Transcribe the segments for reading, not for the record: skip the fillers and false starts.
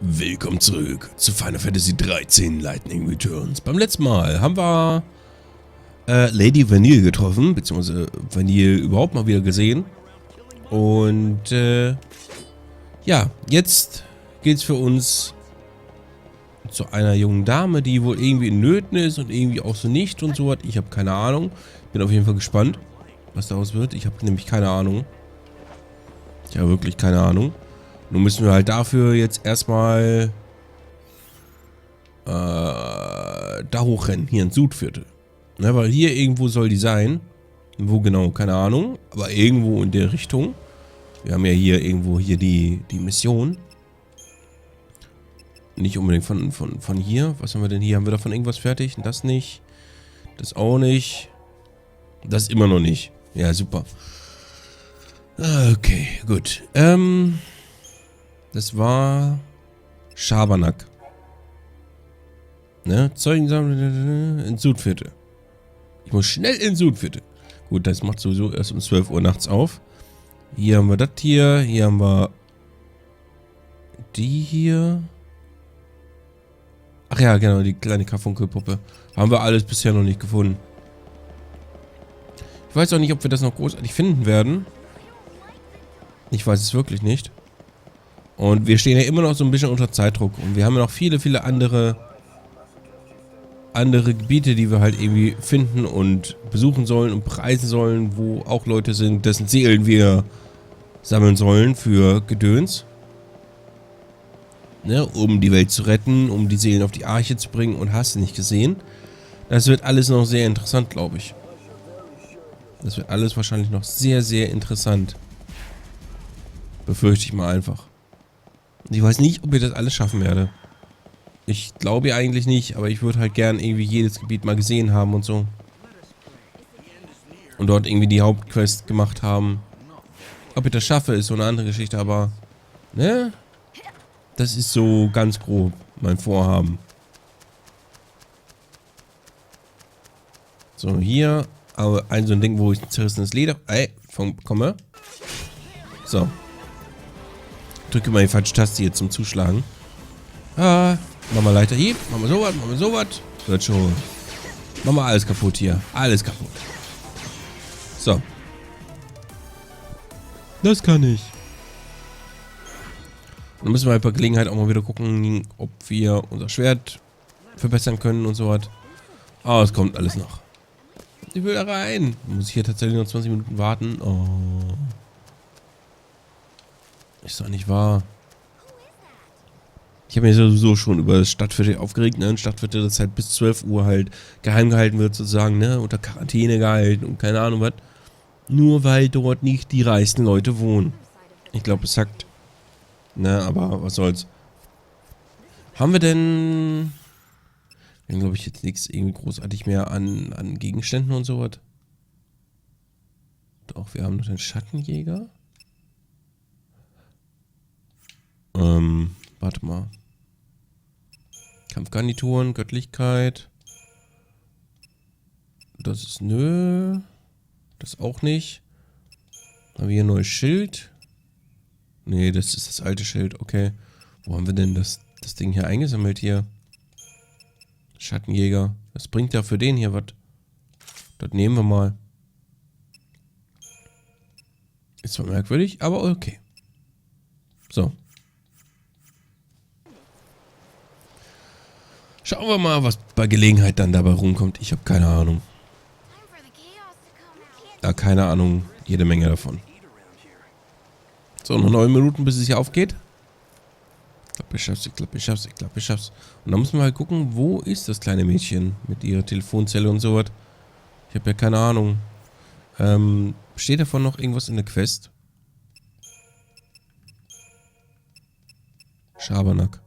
Willkommen zurück zu Final Fantasy XIII Lightning Returns. Beim letzten Mal haben wir Lady Vanille getroffen, beziehungsweise Vanille überhaupt mal wieder gesehen. Und ja, jetzt geht's für uns zu einer jungen Dame, die wohl irgendwie in Nöten ist und irgendwie auch so nicht und so was. Ich habe keine Ahnung. Bin auf jeden Fall gespannt, was daraus wird. Ich habe nämlich keine Ahnung. Ich habe wirklich keine Ahnung. Nun müssen wir halt dafür jetzt erstmal da hochrennen, hier ins Südviertel. Ne, weil hier irgendwo soll die sein. Wo genau, keine Ahnung. Aber irgendwo in der Richtung. Wir haben ja hier irgendwo hier die Mission. Nicht unbedingt von hier. Was haben wir denn hier? Haben wir davon irgendwas fertig? Das nicht. Das auch nicht. Das immer noch nicht. Ja, super. Okay, gut. Das war Schabernack. Ne? Zeugen sammeln in Südviertel. Ich muss schnell in Südviertel. Gut, das macht sowieso erst um 12 Uhr nachts auf. Hier haben wir das hier. Hier haben wir die hier. Ach ja, genau, die kleine Karfunkelpuppe. Haben wir alles bisher noch nicht gefunden. Ich weiß auch nicht, ob wir das noch großartig finden werden. Ich weiß es wirklich nicht. Und wir stehen ja immer noch so ein bisschen unter Zeitdruck. Und wir haben ja noch viele, viele andere Gebiete, die wir halt irgendwie finden und besuchen sollen und bereisen sollen, wo auch Leute sind, dessen Seelen wir sammeln sollen für Gedöns. Ne, um die Welt zu retten, um die Seelen auf die Arche zu bringen und hast du nicht gesehen. Das wird alles noch sehr interessant, glaube ich. Das wird alles wahrscheinlich noch sehr, sehr interessant. Befürchte ich mal einfach. Ich weiß nicht, ob ich das alles schaffen werde. Ich glaube ja eigentlich nicht, aber ich würde halt gern irgendwie jedes Gebiet mal gesehen haben und so. Und dort irgendwie die Hauptquest gemacht haben. Ob ich das schaffe, ist so eine andere Geschichte, aber ne? Das ist so ganz grob mein Vorhaben. So, hier aber so ein Ding, wo ich ein zerrissenes Leder komme. So. Drücke mal die falsche Taste hier zum Zuschlagen. Ah, machen wir Leiter hier. Machen wir sowas, machen wir sowas. Wird schon. Machen wir alles kaputt hier. Alles kaputt. So. Das kann ich. Dann müssen wir halt bei Gelegenheit auch mal wieder gucken, ob wir unser Schwert verbessern können und so was. Aber es kommt alles noch. Ich will da rein. Muss ich hier tatsächlich noch 20 Minuten warten. Oh. Ist doch nicht wahr. Ich habe mich sowieso schon über das Stadtviertel aufgeregt, ne? Ein Stadtviertel, das halt bis 12 Uhr halt geheim gehalten wird, sozusagen, ne? Unter Quarantäne gehalten und keine Ahnung was. Nur weil dort nicht die reichsten Leute wohnen. Ich glaube, es sagt. Ne, aber was soll's. Haben wir denn... Wir haben, glaube ich, jetzt nichts irgendwie großartig mehr an Gegenständen und so was. Doch, wir haben noch den Schattenjäger. Warte mal. Kampfgarnituren, Göttlichkeit. Das ist nö. Das auch nicht. Haben wir hier ein neues Schild. Nee, das ist das alte Schild. Okay. Wo haben wir denn das Ding hier eingesammelt hier? Schattenjäger. Was bringt ja für den hier was? Das nehmen wir mal. Ist zwar merkwürdig, aber okay. So. Schauen wir mal, was bei Gelegenheit dann dabei rumkommt. Ich habe keine Ahnung. Ja, keine Ahnung. Jede Menge davon. So, noch 9 Minuten, bis es hier aufgeht. Ich glaube, ich schaff's, ich glaube, ich schaff's, ich glaube, ich schaff's. Und dann müssen wir halt gucken, wo ist das kleine Mädchen mit ihrer Telefonzelle und so was. Ich habe ja keine Ahnung. Steht davon noch irgendwas in der Quest? Schabernack.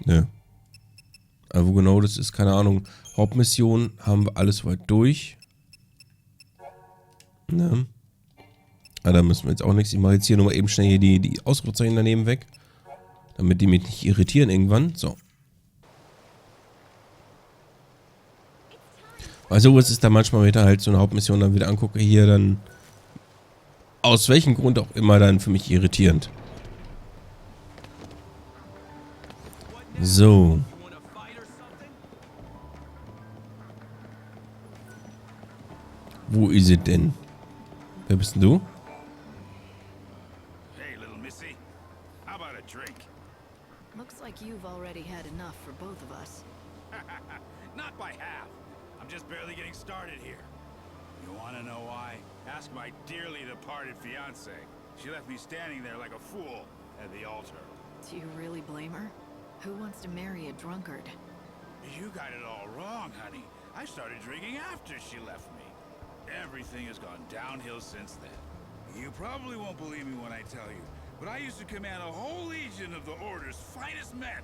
Ne. Aber wo genau das ist, keine Ahnung. Hauptmission haben wir alles soweit durch. Ne. Ah, da müssen wir jetzt auch nichts. Ich mache jetzt hier nochmal eben schnell hier die Ausrufezeichen daneben weg. Damit die mich nicht irritieren irgendwann. So. Also es ist da manchmal wieder halt so eine Hauptmission dann wieder angucke. Hier dann aus welchem Grund auch immer dann für mich irritierend. So. Wo ist sie denn? Wer bist denn du? Hey, little missy. How about a drink? Looks like you've already had enough for both of us. Not by half. I'm just barely getting started here. You want to know why? Ask my dearly departed fiancée. She left me standing there like a fool at the altar. Do you really blame her? Who wants to marry a drunkard? You got it all wrong, honey. I started drinking after she left me. Everything has gone downhill since then. You probably won't believe me when I tell you, but I used to command a whole legion of the Order's finest men.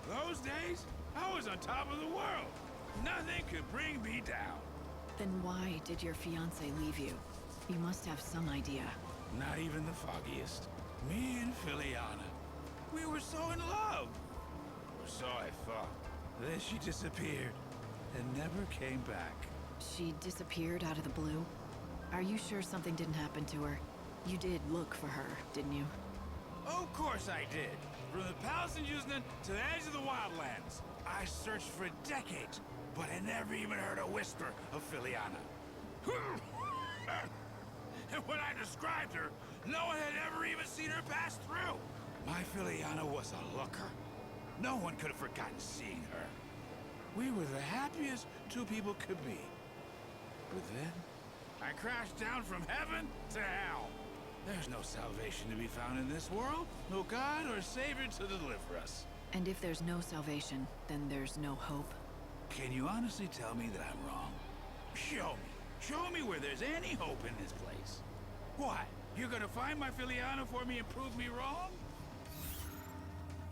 Those days, I was on top of the world. Nothing could bring me down. Then why did your fiancé leave you? You must have some idea. Not even the foggiest. Me and Filiana. We were so in love. Or so I thought. Then she disappeared and never came back. She disappeared out of the blue? Are you sure something didn't happen to her? You did look for her, didn't you? Of course I did. From the palace in Yuznan to the edge of the wildlands. I searched for decades, but I never even heard a whisper of Filiana. And when I described her, no one had ever even seen her pass through. My Filiana was a looker. No one could have forgotten seeing her. We were the happiest two people could be. But then, I crashed down from heaven to hell. There's no salvation to be found in this world. No God or Savior to deliver us. And if there's no salvation, then there's no hope? Can you honestly tell me that I'm wrong? Show me. Show me where there's any hope in this place. What? You're gonna find my Filiana for me and prove me wrong?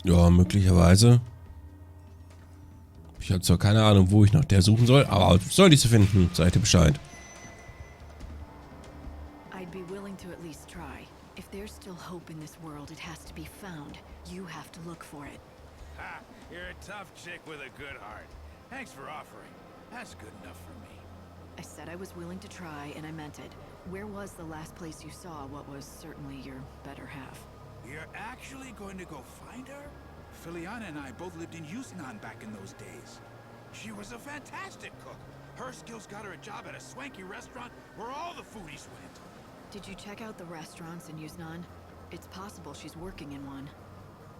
Ja, möglicherweise. Ich habe zwar keine Ahnung, wo ich nach der suchen soll, aber soll diese finden, seid ihr Bescheid. I'd be willing to at least try. If there's still hope in this world, it has to be found. You have to look for it. Ha! You're a tough chick with a good heart. Thanks for offering. That's good enough for me. I said I was willing to try, and I meant it. Where was the last place you saw what was certainly your better half? You're actually going to go find her? Filiana and I both lived in Yuznan back in those days. She was a fantastic cook. Her skills got her a job at a swanky restaurant where all the foodies went. Did you check out the restaurants in Yuznan? It's possible she's working in one.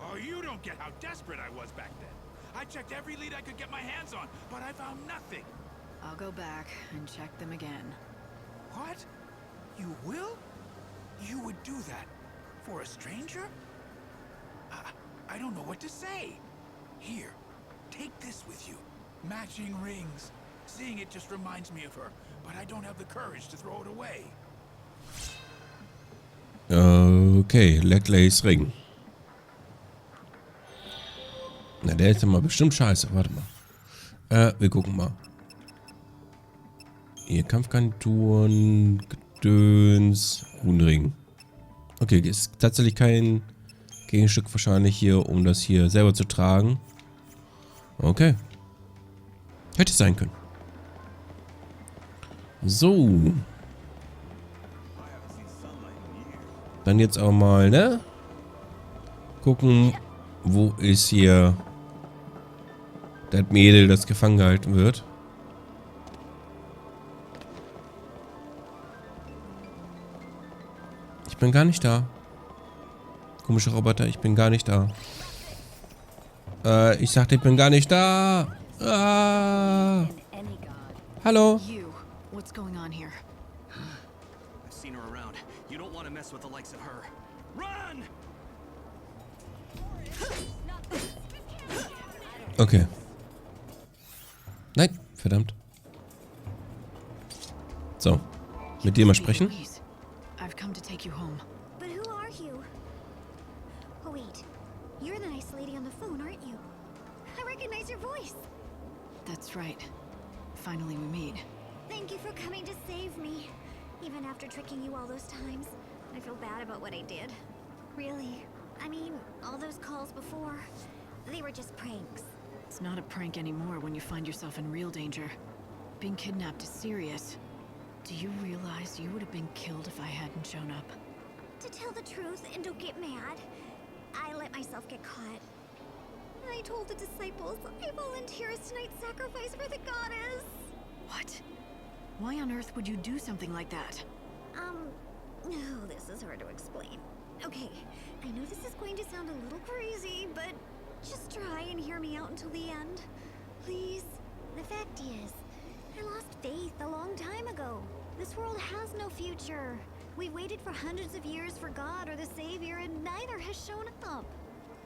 Oh, you don't get how desperate I was back then. I checked every lead I could get my hands on, but I found nothing. I'll go back and check them again. What? You will? You would do that? For a stranger? I don't know what to say. Here, take this with you. Matching rings. Seeing it just reminds me of her, but I don't have the courage to throw it away. Okay, Leckley's Ring. Na, der ist ja mal bestimmt scheiße. Warte mal. Wir gucken mal. Hier, Kampfkanturen, Gedöns, Runenring. Okay, ist tatsächlich kein Gegenstück wahrscheinlich hier, um das hier selber zu tragen. Okay. Hätte es sein können. So. Dann jetzt auch mal, ne? Gucken, wo ist hier das Mädel, das gefangen gehalten wird. Ich bin gar nicht da. Komischer Roboter, ich bin gar nicht da. Ich sagte, ich bin gar nicht da. Ah. Hallo. You, what's going on here? I've seen her around. You don't want to mess with the likes of her. Run! Okay. Nein, verdammt. So, mit dir mal sprechen. Louise, I've come to take you home. But who are you? Oh wait, you're the nice lady on the phone, aren't you? I recognize your voice. That's right. Finally we meet. Thank you for coming to save me. Even after tricking you all those times, I feel bad about what I did. Really. I mean, all those calls before, they were just pranks. It's not a prank anymore when you find yourself in real danger. Being kidnapped is serious. Do you realize you would have been killed if I hadn't shown up? To tell the truth, and don't get mad, I let myself get caught. I told the disciples I volunteer as tonight's sacrifice for the goddess. What? Why on earth would you do something like that? No, this is hard to explain. Okay, I know this is going to sound a little crazy, but just try and hear me out until the end. Please? The fact is, I lost faith a long time ago. This world has no future. We've waited for hundreds of years for God or the Savior, and neither has shown up.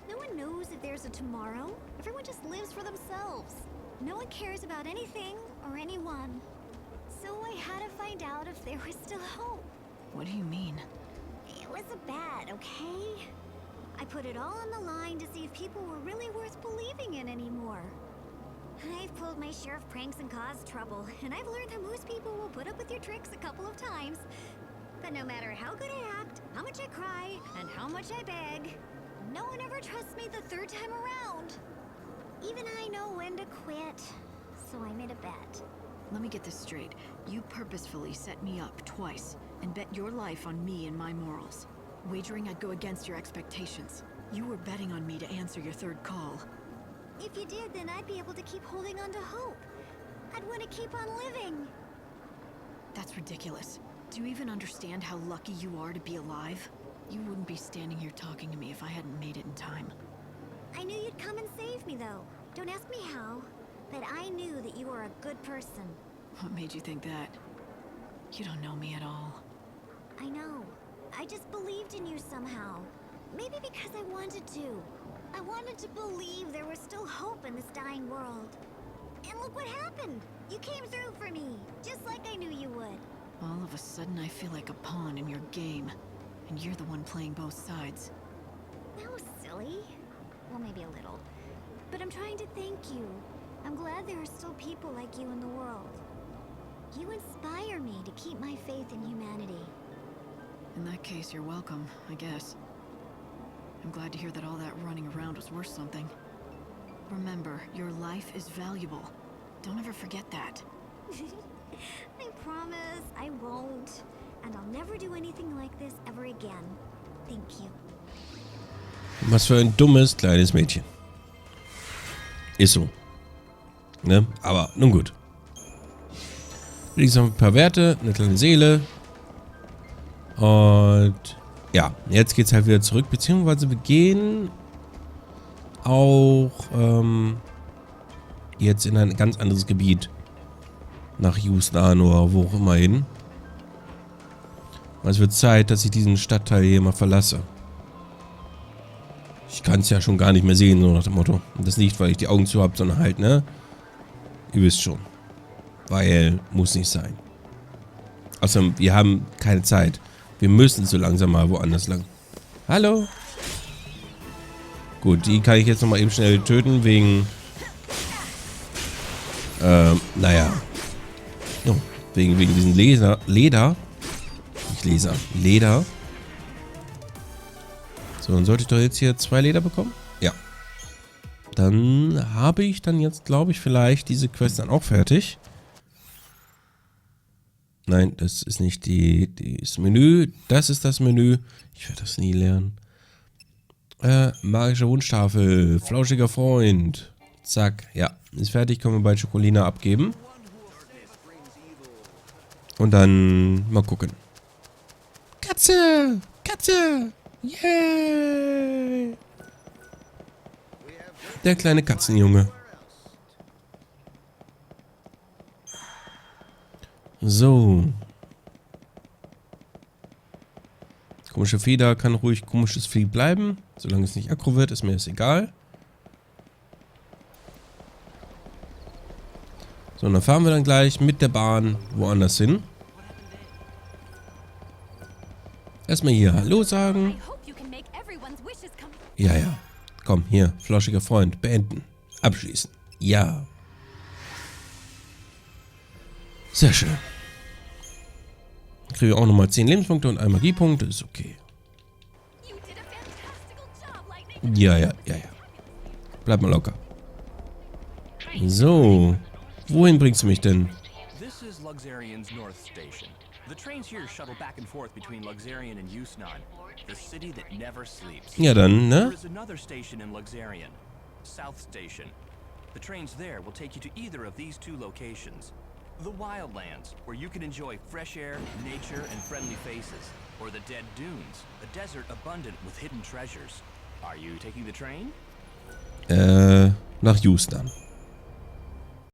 No one knows if there's a tomorrow. Everyone just lives for themselves. No one cares about anything or anyone. So I had to find out if there was still hope. What do you mean? It was a bet, okay? I put it all on the line to see if people were really worth believing in anymore. I've pulled my share of pranks and caused trouble, and I've learned that most people will put up with your tricks a couple of times. But no matter how good I act, how much I cry, and how much I beg, no one ever trusts me the third time around. Even I know when to quit, so I made a bet. Let me get this straight. You purposefully set me up twice and bet your life on me and my morals. Wagering I'd go against your expectations. You were betting on me to answer your third call. If you did, then I'd be able to keep holding on to hope. I'd want to keep on living. That's ridiculous. Do you even understand how lucky you are to be alive? You wouldn't be standing here talking to me if I hadn't made it in time. I knew you'd come and save me, though. Don't ask me how, but I knew that you were a good person. What made you think that? You don't know me at all. I know. I just believed in you somehow. Maybe because I wanted to. I wanted to believe there was still hope in this dying world. And look what happened! You came through for me, just like I knew you would. All of a sudden I feel like a pawn in your game. And you're the one playing both sides. That was silly. Well, maybe a little. But I'm trying to thank you. I'm glad there are still people like you in the world. You inspire me to keep my faith in humanity. In that case, you're welcome, I guess. I'm glad to hear that all that running around was worth something. Remember, your life is valuable. Don't ever forget that. I promise I won't. And I'll never do anything like this ever again. Thank you. Was für ein dummes kleines Mädchen. Ist so. Ne? Aber nun gut. Links noch ein paar Werte, eine kleine Seele. Und ja, jetzt geht's halt wieder zurück, beziehungsweise wir gehen auch jetzt in ein ganz anderes Gebiet. Nach Houston oder wo auch immer hin. Es wird Zeit, dass ich diesen Stadtteil hier mal verlasse. Ich kann es ja schon gar nicht mehr sehen, so nach dem Motto. Und das nicht, weil ich die Augen zu habe, sondern halt, ne? Ihr wisst schon. Weil, muss nicht sein. Außerdem, wir haben keine Zeit. Wir müssen so langsam mal woanders lang. Hallo? Gut, die kann ich jetzt nochmal eben schnell töten, wegen... naja. Oh, wegen diesen Leder. Nicht Leder. So, dann sollte ich doch jetzt hier 2 Leder bekommen? Ja. Dann habe ich dann jetzt, glaube ich, vielleicht diese Quest dann auch fertig. Nein, das ist nicht das Menü. Das ist das Menü. Ich werde das nie lernen. Magische Wunschtafel. Flauschiger Freund. Zack. Ja, ist fertig. Können wir bei Schokolina abgeben. Und dann mal gucken. Katze! Katze! Yay! Der kleine Katzenjunge. So. Komische Feder kann ruhig komisches Vieh bleiben. Solange es nicht aggro wird, ist mir das egal. So, und dann fahren wir dann gleich mit der Bahn woanders hin. Erstmal hier Hallo sagen. Ja, ja. Komm, hier, flauschiger Freund. Beenden. Abschließen. Ja. Sehr schön. Kriege auch nochmal 10 Lebenspunkte und 1 Magiepunkte. Ist okay. Ja, ja, ja, ja. Bleib mal locker. So. Wohin bringst du mich denn? Luxarian's North Station. The trains here shuttle back and forth between Luxarian and Yusnan, the city that never sleeps. Ja, dann, There ne? is another station in Luxarian, South Station. The trains there will take you to either of these two locations. The Wildlands, where you can enjoy fresh air, nature, and friendly faces. Or the Dead Dunes, a desert abundant with hidden treasures. Are you taking the train? Nach Houston.